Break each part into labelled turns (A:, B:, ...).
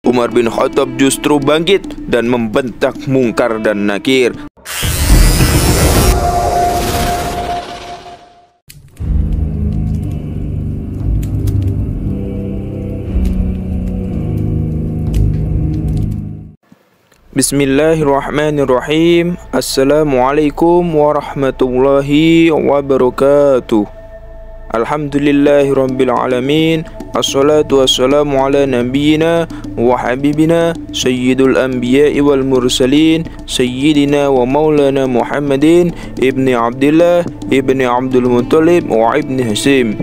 A: Umar bin Khattab justru bangkit dan membentak Munkar dan Nakir. Bismillahirrahmanirrahim. Assalamualaikum warahmatullahi wabarakatuh. Alhamdulillahirabbil alamin. Assalatu wassalamu ala nabiyyina wa habibina sayyidul anbiya'i wal mursalin sayyidina wa maulana Muhammadin ibni Abdullah ibni Abdul Muttalib wa ibni Hasim.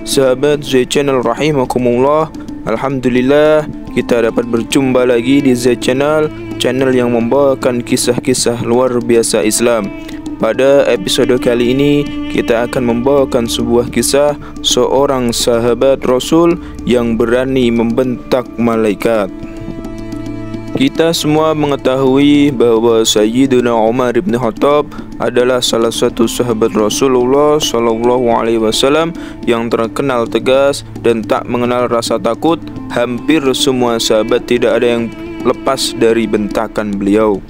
A: Sahabat Z Channel rahimakumullah, alhamdulillah kita dapat berjumpa lagi di Z Channel, channel yang membawakan kisah-kisah luar biasa Islam. Pada episode kali ini kita akan membawakan sebuah kisah seorang sahabat Rasul yang berani membentak malaikat. Kita semua mengetahui bahwa Sayyiduna Umar bin Khattab adalah salah satu sahabat Rasulullah SAW yang terkenal tegas dan tak mengenal rasa takut. Hampir semua sahabat tidak ada yang lepas dari bentakan beliau.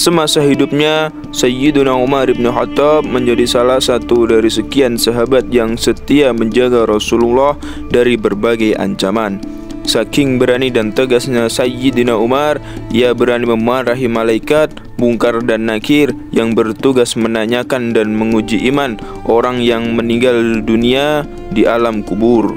A: Semasa hidupnya, Sayyiduna Umar bin Khattab menjadi salah satu dari sekian sahabat yang setia menjaga Rasulullah dari berbagai ancaman. Saking berani dan tegasnya Sayyidina Umar, ia berani memarahi malaikat Munkar dan Nakir yang bertugas menanyakan dan menguji iman orang yang meninggal dunia di alam kubur.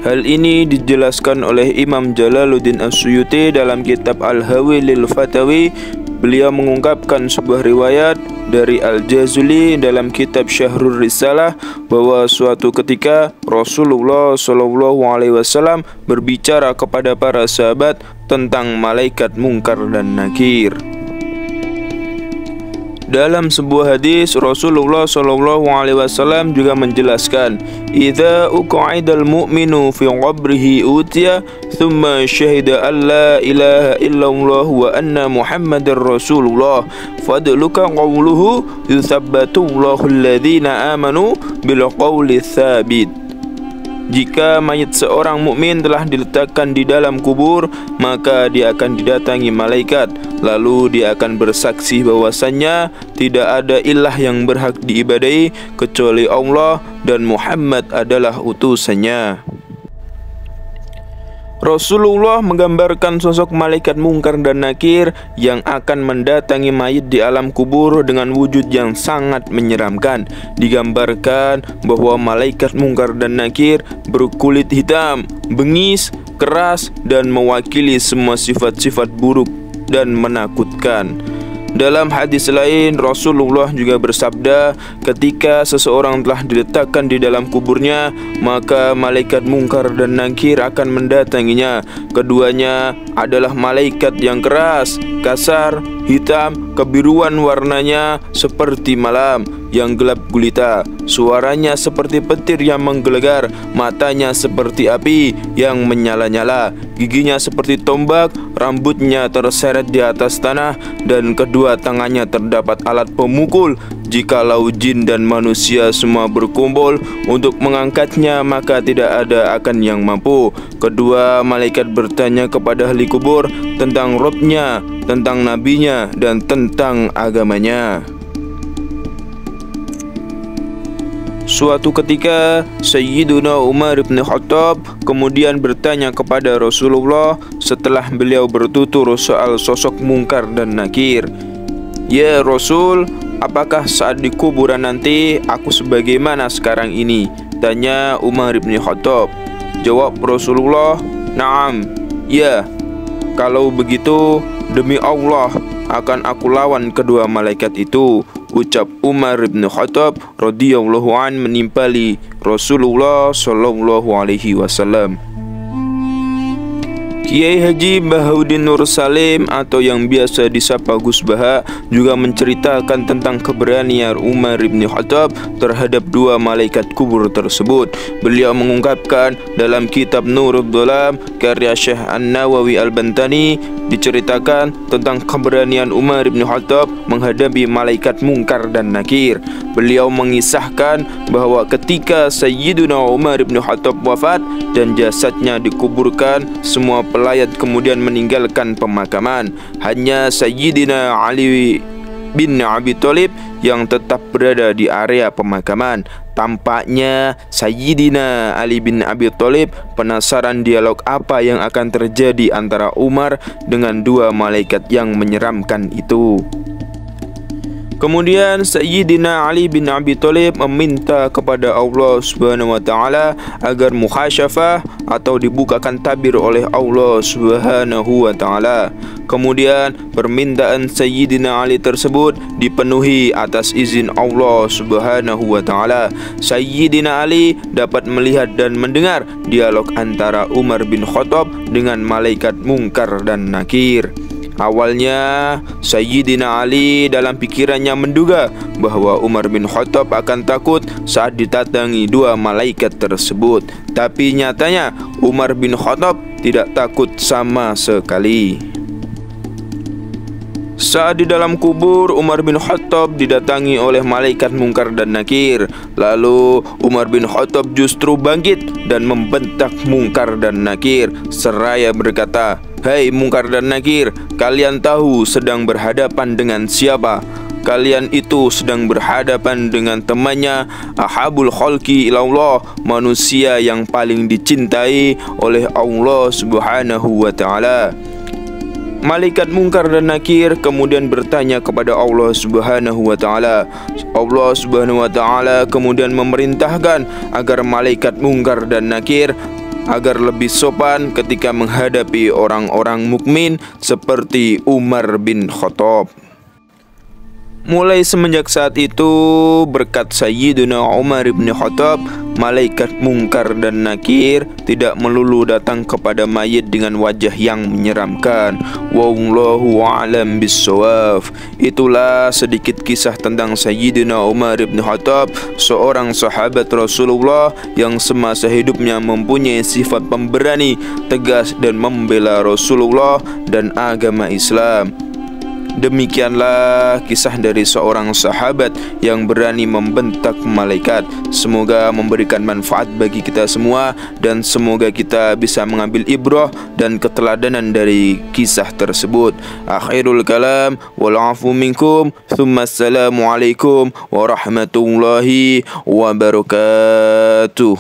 A: Hal ini dijelaskan oleh Imam Jalaluddin As-Suyuti dalam kitab Al-Hawi lil Fatawi. Beliau mengungkapkan sebuah riwayat dari Al-Jazuli dalam kitab Syahrul Risalah bahwa suatu ketika Rasulullah SAW berbicara kepada para sahabat tentang malaikat Munkar dan Nakir. Dalam sebuah hadis Rasulullah SAW juga menjelaskan, "Idza uq'idal mu'minu fi qabrihi utiya thumma syahida an la ilaha illallah wa anna Muhammadar Rasulullah fadluka qawluhu yuthabbatu Allahu alladhina amanu bil qawli tsabit." Jika mayat seorang mukmin telah diletakkan di dalam kubur, maka dia akan didatangi malaikat. Lalu dia akan bersaksi bahwasannya tidak ada ilah yang berhak diibadahi kecuali Allah dan Muhammad adalah utusannya. Rasulullah menggambarkan sosok malaikat Munkar dan Nakir yang akan mendatangi mayit di alam kubur dengan wujud yang sangat menyeramkan. Digambarkan bahwa malaikat Munkar dan Nakir berkulit hitam, bengis, keras, dan mewakili semua sifat-sifat buruk dan menakutkan. Dalam hadis lain, Rasulullah juga bersabda, ketika seseorang telah diletakkan di dalam kuburnya, maka malaikat Munkar dan Nakir akan mendatanginya. Keduanya adalah malaikat yang keras, kasar, hitam, kebiruan warnanya seperti malam yang gelap gulita. Suaranya seperti petir yang menggelegar, matanya seperti api yang menyala-nyala, giginya seperti tombak, rambutnya terseret di atas tanah, dan kedua tangannya terdapat alat pemukul. Jikalau jin dan manusia semua berkumpul untuk mengangkatnya, maka tidak ada akan yang mampu. Kedua malaikat bertanya kepada ahli kubur tentang Rabb-nya, tentang nabinya, dan tentang agamanya. Suatu ketika Sayyiduna Umar bin Khattab kemudian bertanya kepada Rasulullah setelah beliau bertutur soal sosok Munkar dan Nakir, "Ya Rasul, apakah saat di kuburan nanti aku sebagaimana sekarang ini?" tanya Umar bin Khattab. Jawab Rasulullah, "Naam, ya. Kalau begitu demi Allah akan aku lawan kedua malaikat itu," ucap Umar bin Khattab radhiyallahu an menimpali Rasulullah sallallahu alaihi wasallam. Kiai Haji Bahaudin Nur Salim atau yang biasa disapa Gus Baha juga menceritakan tentang keberanian Umar bin Khattab terhadap dua malaikat kubur tersebut. Beliau mengungkapkan dalam kitab Nurul Dhalam karya Syekh An-Nawawi Al-Bantani, diceritakan tentang keberanian Umar bin Khattab menghadapi malaikat Munkar dan Nakir. Beliau mengisahkan bahwa ketika Sayyiduna Umar bin Khattab wafat dan jasadnya dikuburkan, semua pelayat kemudian meninggalkan pemakaman. Hanya Sayyidina Ali bin Abi Thalib yang tetap berada di area pemakaman. Tampaknya Sayyidina Ali bin Abi Thalib penasaran dialog apa yang akan terjadi antara Umar dengan dua malaikat yang menyeramkan itu. Kemudian Sayyidina Ali bin Abi Thalib meminta kepada Allah Subhanahu wa taala agar mukhasyafah atau dibukakan tabir oleh Allah Subhanahu wa taala. Kemudian permintaan Sayyidina Ali tersebut dipenuhi atas izin Allah Subhanahu wa taala. Sayyidina Ali dapat melihat dan mendengar dialog antara Umar bin Khattab dengan malaikat Munkar dan Nakir. Awalnya Sayyidina Ali dalam pikirannya menduga bahwa Umar bin Khattab akan takut saat didatangi dua malaikat tersebut. Tapi nyatanya Umar bin Khattab tidak takut sama sekali. Saat di dalam kubur, Umar bin Khattab didatangi oleh malaikat Munkar dan Nakir. Lalu Umar bin Khattab justru bangkit dan membentak Munkar dan Nakir seraya berkata, "Hai Munkar dan Nakir, kalian tahu sedang berhadapan dengan siapa? Kalian itu sedang berhadapan dengan temannya Ahabul Khalqi ilallah, manusia yang paling dicintai oleh Allah Subhanahu wa taala." Malaikat Munkar dan Nakir kemudian bertanya kepada Allah Subhanahu wa taala. Allah Subhanahu wa taala kemudian memerintahkan agar malaikat Munkar dan Nakir agar lebih sopan ketika menghadapi orang-orang mukmin seperti Umar bin Khattab. Mulai semenjak saat itu, berkat Sayyidina Umar bin Khattab, malaikat Munkar dan Nakir tidak melulu datang kepada mayit dengan wajah yang menyeramkan. Wallahu a'lam bissawab. Itulah sedikit kisah tentang Sayyidina Umar bin Khattab, seorang sahabat Rasulullah yang semasa hidupnya mempunyai sifat pemberani, tegas dan membela Rasulullah dan agama Islam. Demikianlah kisah dari seorang sahabat yang berani membentak malaikat. Semoga memberikan manfaat bagi kita semua, dan semoga kita bisa mengambil ibrah dan keteladanan dari kisah tersebut. Akhirul kalam, wal afu minkum, thumma assalamualaikum warahmatullahi wabarakatuh.